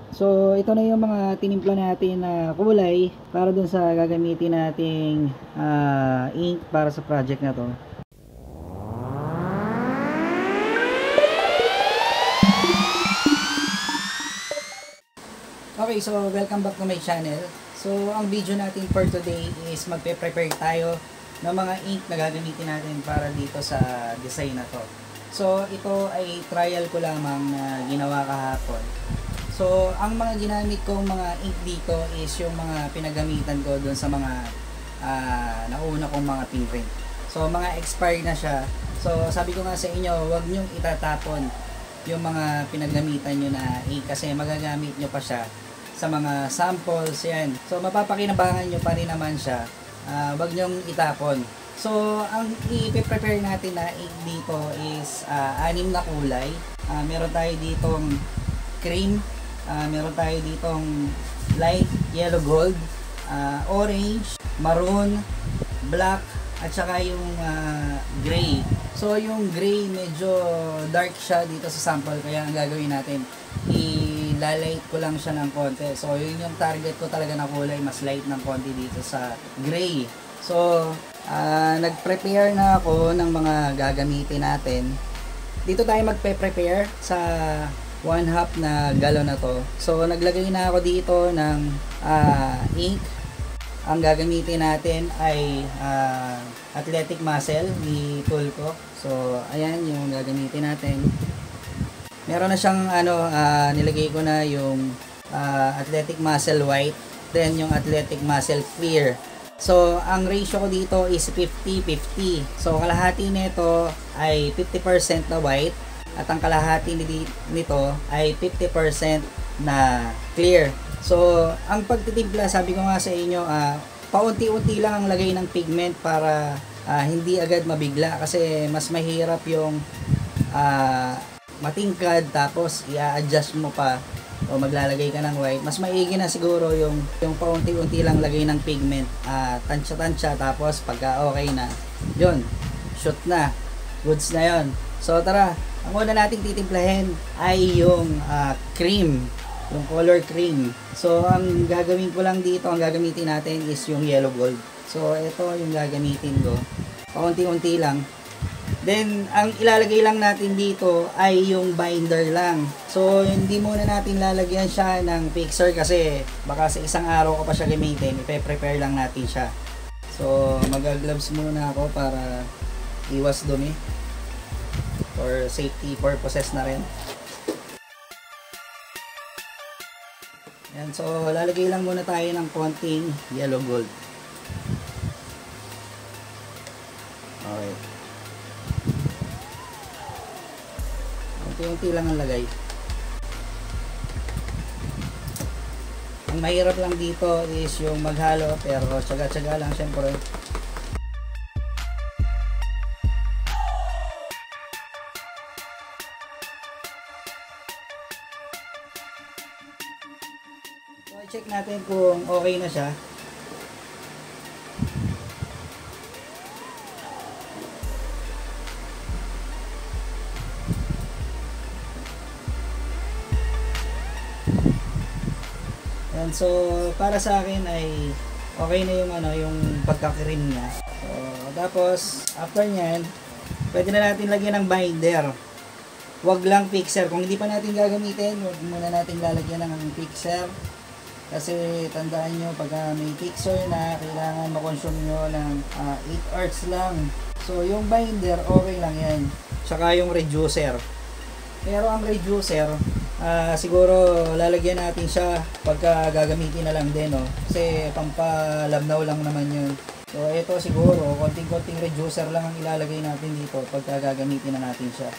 So, ito na yung mga tinimpla natin na kulay para dun sa gagamitin nating ink para sa project na to. Okay, so welcome back to my channel. So, ang video natin for today is magpe-prepare tayo ng mga ink na gagamitin natin para dito sa design na to. So, ito ay trial ko lamang na ginawa kahapon. So, ang mga ginamit kong mga ink dito is yung mga pinagamitan ko doon sa mga nauna kong mga print. So, mga expired na siya. So, sabi ko nga sa inyo, huwag nyong itatapon yung mga pinagamitan nyo na ink kasi magagamit nyo pa siya sa mga samples yan. So, mapapakinabangan nyo pa rin naman siya. Huwag nyong itapon. So, ang i-prepare natin na ink dito is 6 na kulay. Meron tayo ditong cream, meron tayo ditong light yellow gold, orange, maroon, black, at saka yung gray. So, yung gray medyo dark siya dito sa sample, kaya ang gagawin natin, ilalight ko lang siya ng konti. So, yun yung target ko talaga na kulay, mas light ng konti dito sa gray. So, nag-prepare na ako ng mga gagamitin natin. Dito tayo magpe-prepare sa 1/2 na galon na to. So, naglagay na ako dito ng ink. Ang gagamitin natin ay athletic muscle ni Tulco. So, ayan yung gagamitin natin. Meron na siyang nilagay ko na yung athletic muscle white, then yung athletic muscle clear. So, ang ratio ko dito is 50-50. So, kalahati nito ay 50% na white at ang kalahati nito ay 50% na clear. So, ang pagtitimpla, sabi ko nga sa inyo, paunti-unti lang ang lagay ng pigment para hindi agad mabigla kasi mas mahirap yung matingkad tapos i-adjust mo pa o maglalagay ka ng white. Mas maigi na siguro yung paunti-unti lang lagay ng pigment, tansya-tansya, tapos pagka okay na, yun, shoot na, goods na yun. So tara, ang una nating titimplahin ay yung cream, yung color cream. So ang gagawin ko lang dito, ang gagamitin natin is yung yellow gold. So ito yung gagamitin ko, paunti-unti lang. Then, ang ilalagay lang natin dito ay yung binder lang. So, hindi muna natin lalagyan siya ng fixer kasi baka sa isang araw ko pa siya gamitin. Ipe-prepare lang natin siya. So, mag-gloves muna ako para iwas dumi. For safety purposes na rin. Yan, so, lalagay lang muna tayo ng konting yellow gold. Okay. Unti-unti lang ang lagay. Ang mahirap lang dito is yung maghalo, pero tsaga-tsaga lang syempre. So, check natin kung okay na siya. And so, para sa akin ay okay na yung yung pagka-cream niya. So, tapos after niyan, pwede na natin lagyan ng binder. Wag lang fixer. Kung hindi pa natin gagamitin, wag muna natin lalagyan ng fixer. Kasi tandaan nyo, pag may fixer na, kailangan makonsume nyo ng 8 hours lang. So, yung binder, okay lang yan. Tsaka yung reducer. Pero ang reducer, siguro lalagyan natin siya pagka gagamitin na lang din, no? Kasi pampalabnaw lang naman yun. So ito siguro konting-konting reducer lang ang ilalagay natin dito pagka gagamitin na natin siya.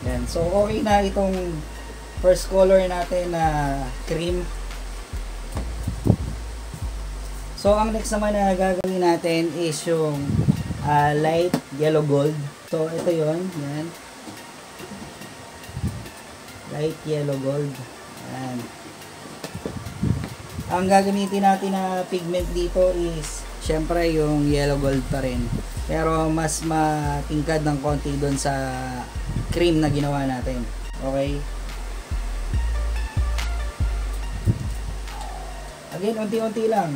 Yan. So okay na itong first color natin na cream. So, ang next naman na gagawin natin is yung light yellow gold. So, ito yon, yan. Light yellow gold. Yan. Ang gagamitin natin na pigment dito is syempre yung yellow gold pa rin. Pero mas matingkad ng konti doon sa cream na ginawa natin. Okay? Again, unti-unti lang.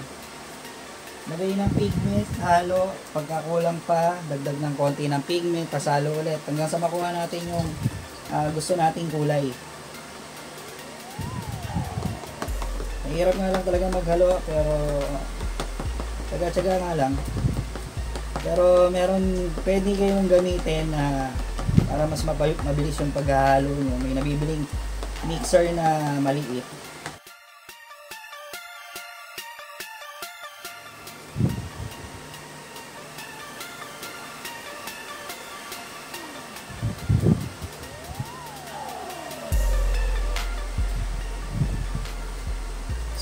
Lagay ng pigment, halo. Pagkakulang pa, dagdag ng konti ng pigment, pasalo ulit. Hanggang sa makuha natin yung gusto nating kulay. Mahirap nga lang talaga maghalo, pero tsaga-tsaga nga lang. Pero pwede kayong gamitin na para mas mabilis yung paghahalo nyo. May nabibiling mixer na maliit.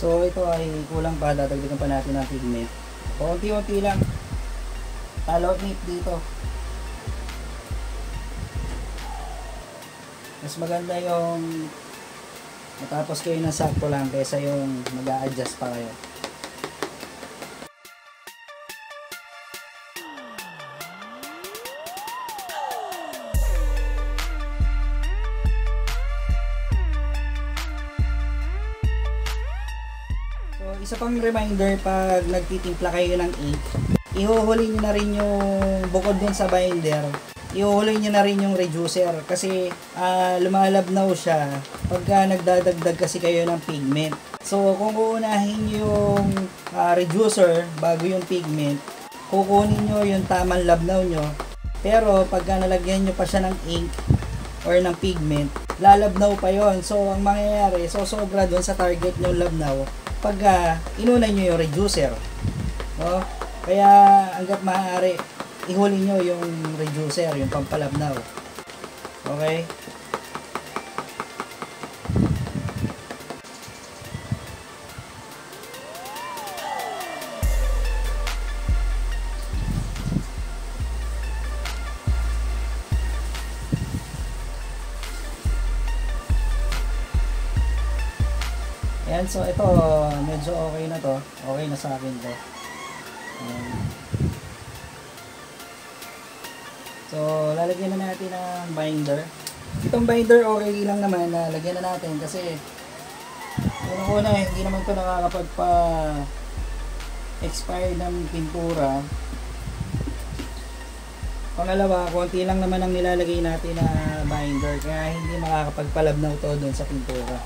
So ito ay kulang pa, dadagdagan pa natin ng pigment. Unti-unti lang. Alternate dito. Mas maganda yung matapos kayo na sakto lang kaysa yung mag-a-adjust pa kayo. Isa pang reminder, pag nagtitimpla kayo ng ink, ihuhuli nyo na rin yung bukod dun sa binder, ihuhuli nyo na rin yung reducer kasi lumalabnaw siya pagka nagdadagdag kasi kayo ng pigment. So kung uunahin yung reducer bago yung pigment, kukunin nyo yung tamang labnaw nyo, pero pagka nalagyan nyo pa siya ng ink or ng pigment, lalabnaw pa yon. So ang mangyayari, so sobra dun sa target nyo labnaw pagka inuna nyo yung reducer. No? Kaya hanggat maaari, ihuli nyo yung reducer, yung pampalabnaw. Okay? Ayan, so ito medyo okay na to. Okay na sa akin to. So lalagyan na natin ng binder. Itong binder okay lang naman na lagyan na natin kasi unang-una hindi naman to nakakapagpa expire ng pintura. Pangalawa, konti lang naman ang nilalagay natin na binder kaya hindi makakapagpalabnaw to doon sa pintura,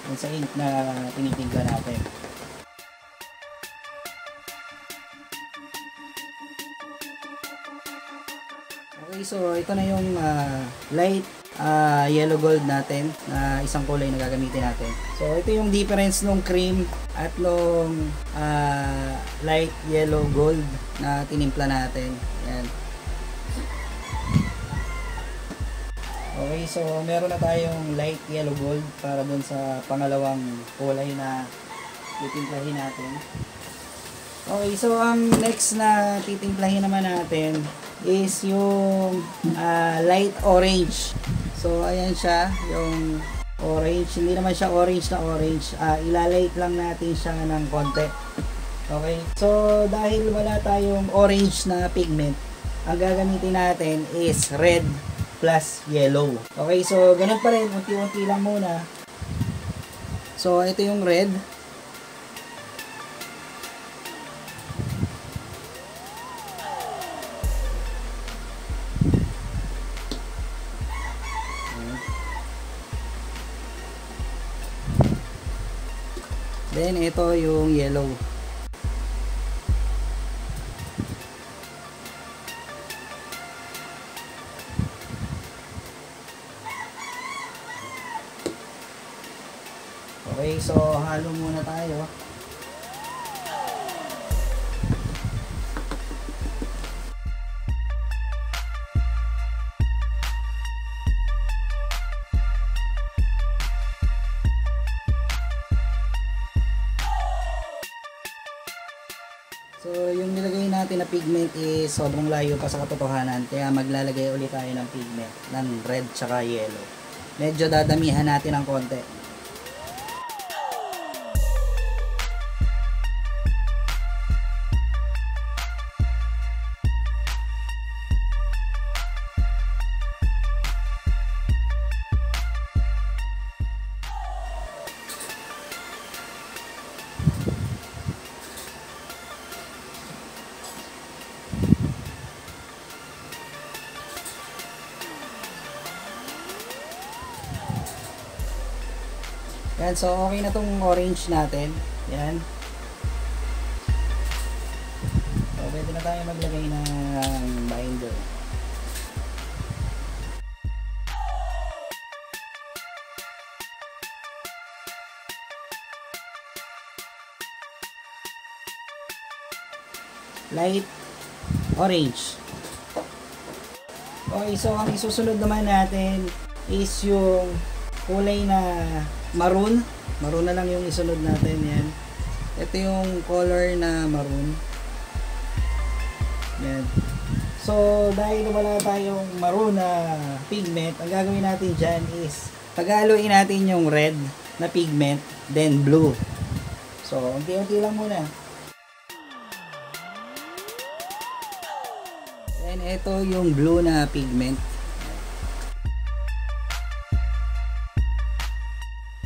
doon sa ink na tinitimpla natin. Okay, so ito na yung light yellow gold natin na isang kulay na gagamitin natin. So ito yung difference nung cream at nung light yellow gold na tinimpla natin. Yan. Okay, so meron na tayong light yellow gold para dun sa pangalawang kulay na titimplahin natin. Okay, so ang next na titimplahin naman natin is yung light orange. So ayan siya, yung orange. Hindi naman siya orange na orange. Ilalight lang natin siya ng konti. Okay, so dahil wala tayong orange na pigment, ang gagamitin natin is red plus yellow. Okay, so ganun pa rin, unti-unti lang muna. So ito yung red. Then ito yung yellow. Okay, so halo muna tayo. So yung nilagay natin na pigment is sobrang layo pa sa katotohanan, kaya maglalagay ulit tayo ng pigment ng red tsaka yellow. Medyo dadamihan natin ng konti. Yan, so okay na tong orange natin. Yan. So, pwede na tayo maglagay ng binder. Light orange. Okay, so ang isusunod naman natin is yung kulay na maroon. Maroon na lang yung isunod natin. Yan. Ito yung color na maroon. Yan. So, dahil wala tayong maroon na pigment, ang gagawin natin dyan is pag-haluin natin yung red na pigment, then blue. So, unti-unti lang muna. Then, ito yung blue na pigment.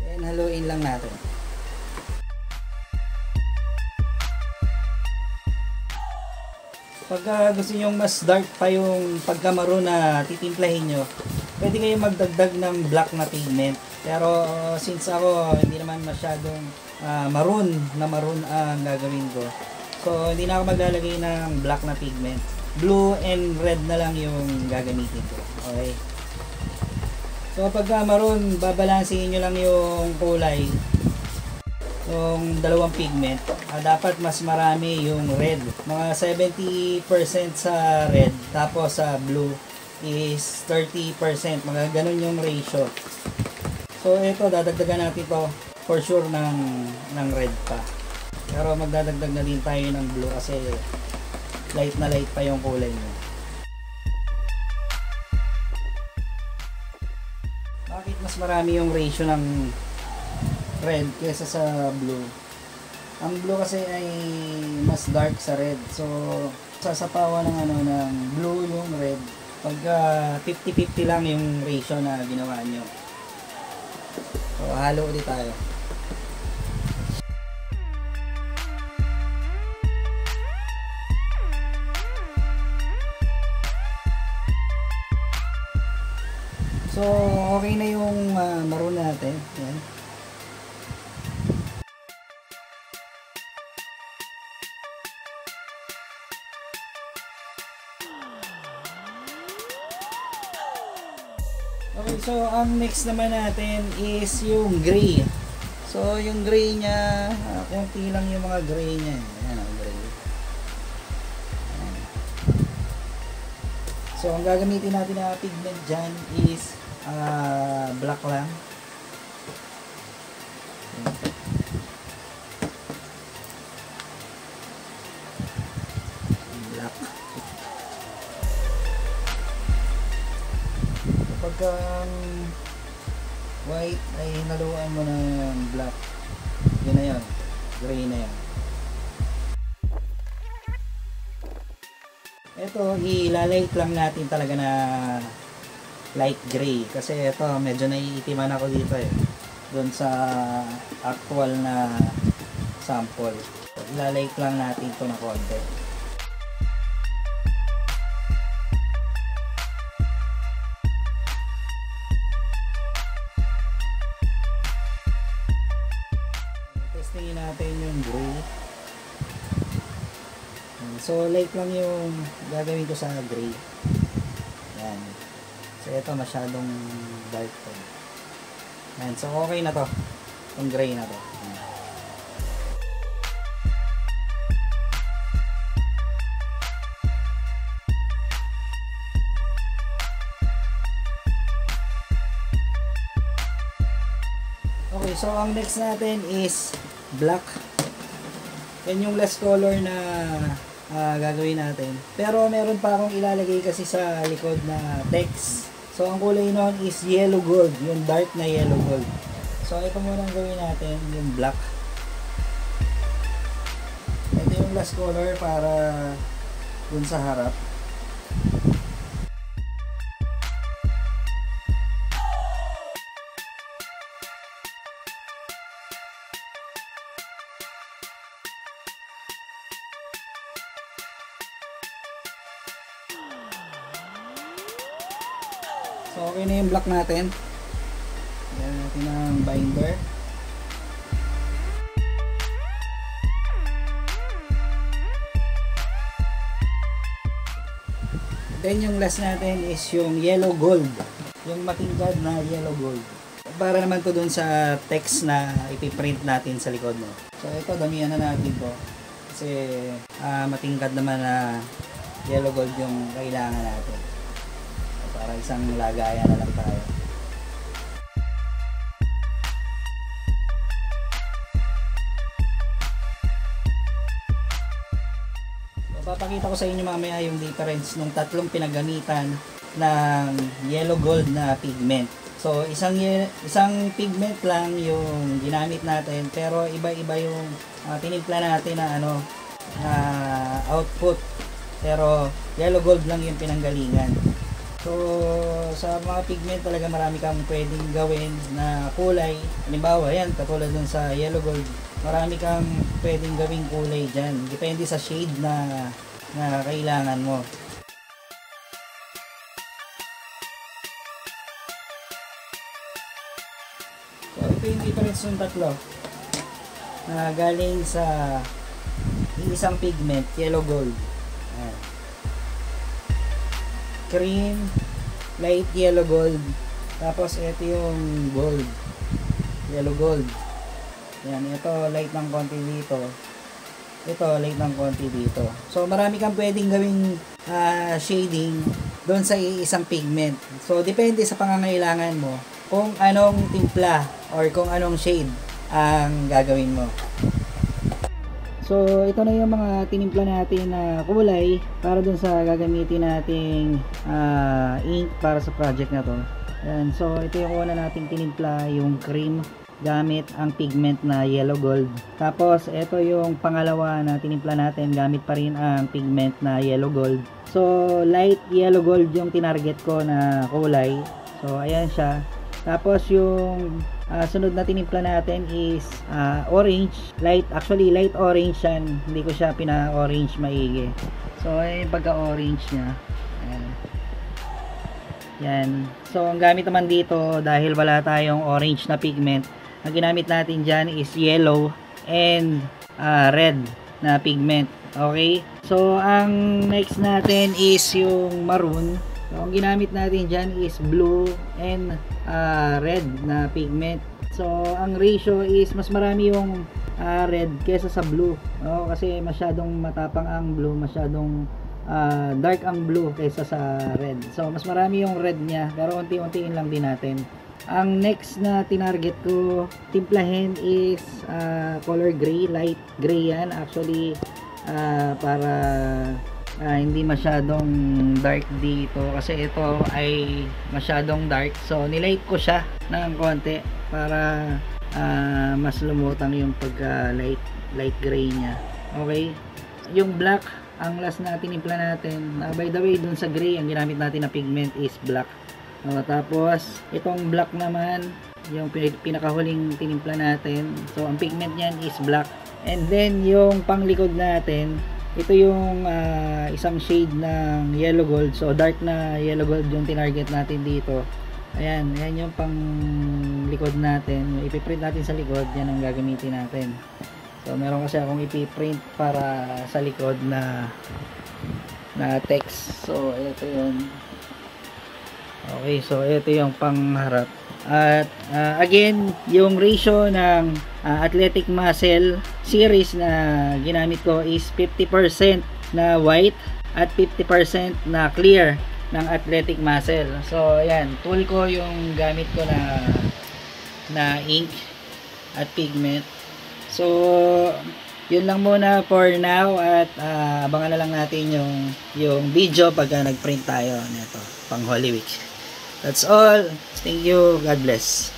Then, haluin lang natin. Pag gusto nyo mas dark pa yung pagka-maroon na titimplahin nyo, pwede kayong magdagdag ng black na pigment. Pero since ako hindi naman masyadong maroon ang gagawin ko, so hindi na ako maglalagay ng black na pigment. Blue and red na lang yung gagamitin ko. Okay. So pagka maroon, babalansin nyo lang yung kulay. Yung dalawang pigment, dapat mas marami yung red. Mga 70% sa red, tapos sa blue is 30%. Mga ganun yung ratio. So ito, dadagdagan natin to for sure ng red pa. Pero magdadagdag na din tayo ng blue kasi light na light pa yung kulay niya. Bakit mas marami yung ratio ng red kesa sa blue? Ang blue kasi ay mas dark sa red. So, sasapawan ng ng blue yung red. Pagka 50-50 lang yung ratio na ginawa nyo. So, halo ulit tayo. So, okay na yung maroon natin. Yan. Okay, so ang next naman natin is yung gray. So, yung gray niya, konti lang yung mga gray niya. Ayan, gray. Ayan. So, ang gagamitin natin na pigment dyan is black lang. Black. Pagka white ay hinaluan mo ng black, yun na yun, gray na yan. Ito, ilalight lang natin talaga na light gray kasi ito medyo naiitiman ako dito doon sa actual na sample. Ilalight lang natin ito na konti. Testingin natin yung gray. So light lang yung gagawin ko sa gray. Yan. So ito masyadong dark to. Yan. So okay na to. Yung gray na to. Yan. Okay, so ang next natin is black. Yan yung last color na gagawin natin. Pero meron pa akong ilalagay kasi sa likod na text. So ang kulay nun is yellow gold. Yung dark na yellow gold. So ito muna ang gawin natin, yung black. Ito yung last color para dun sa harap. So okay na yung black natin. Lagyan natin ng binder. Then yung last natin is yung yellow gold. Yung matingkad na yellow gold. Para naman to dun sa text na ipiprint natin sa likod mo. So ito, damihan na natin to. Kasi matingkad naman na yellow gold yung kailangan natin. So, para isang lagayan na lang tayo. Papakita ko sa inyo mamaya yung difference ng tatlong pinagamitan ng yellow gold na pigment. So isang pigment lang yung ginamit natin, pero iba-iba yung tinimpla natin na na output. Pero yellow gold lang yung pinanggalingan. So sa mga pigment talaga marami kang pwedeng gawin na kulay. Halimbawa yan, katulad dun sa yellow gold, marami kang pwedeng gawing kulay dyan. Depende sa shade na kailangan mo. So ito yung difference ng tatlo na galing sa isang pigment, yellow gold. Ayan. Cream, light yellow gold, tapos ito yung gold, yellow gold. Yan, ito light ng konti dito, ito light ng konti dito. So marami kang pwedeng gawing shading doon sa isang pigment. So depende sa pangangailangan mo kung anong timpla or kung anong shade ang gagawin mo. So ito na yung mga tinimpla natin na kulay para dun sa gagamitin nating ink para sa project na to. Ayan, so ito yung una nating tinimpla, yung cream gamit ang pigment na yellow gold. Tapos ito yung pangalawa na tinimpla natin gamit pa rin ang pigment na yellow gold. So light yellow gold yung tinarget ko na kulay. So ayan siya. Tapos yung sunod na tinimpla natin is orange, actually light orange yan, hindi ko siya pina-orange maigi. So ayan yung pagka-orange nya. Ayan. Yan. So ang gamit naman dito, dahil wala tayong orange na pigment, ang ginamit natin dyan is yellow and red na pigment. Okay? So ang next natin is yung maroon. So ang ginamit natin dyan is blue and red na pigment. So ang ratio is mas marami yung red kesa sa blue, kasi masyadong matapang ang blue, masyadong dark ang blue kesa sa red. So mas marami yung red niya, pero unti-untiin lang din natin. Ang next na tinarget ko timplahin is color gray, light gray yan actually, para hindi masyadong dark dito, kasi ito ay masyadong dark. So nilight ko siya ng konti para mas lumutang yung pagka light gray nya. Okay, yung black ang last na tinimpla natin. By the way, dun sa gray ang ginamit natin na pigment is black. Tapos itong black naman yung pinakahuling tinimpla natin. So ang pigment niyan is black. And then yung panglikod natin, ito yung isang shade ng yellow gold. So dark na yellow gold yung tinarget natin dito. Ayan, ayan yung pang likod natin. Yung ipiprint natin sa likod, yan ang gagamitin natin. So meron kasi akong ipiprint para sa likod na text. So ito yun. Okay, so ito yung pangharap. At again, yung ratio ng athletic muscle series na ginamit ko is 50% na white at 50% na clear ng athletic muscle. So ayan, tool ko yung gamit ko na ink at pigment. So yun lang muna for now, at abangan na lang natin yung video pagka nagprint tayo nito pang Holy Week. That's all. Thank you. God bless.